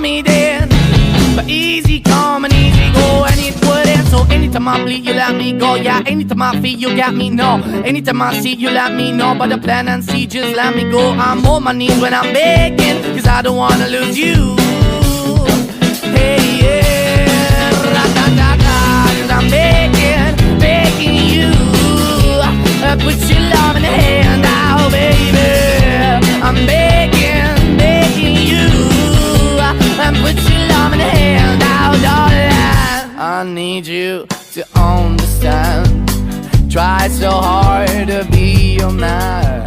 me then. But easy come and easy go, and it wouldn't. So anytime I bleed, you let me go. Yeah, anytime I feel, you got me, no. Anytime I see, you let me know. But the plan and see, just let me go. I'm on my knees when I'm begging, cause I don't wanna lose you. Hey, yeah, ra-da-da-da, cause I'm begging, begging you. Put your love in the hand out, baby. I'm begging, begging you. Put your love in the hand out, darling. I need you to understand. Try so hard to be your man.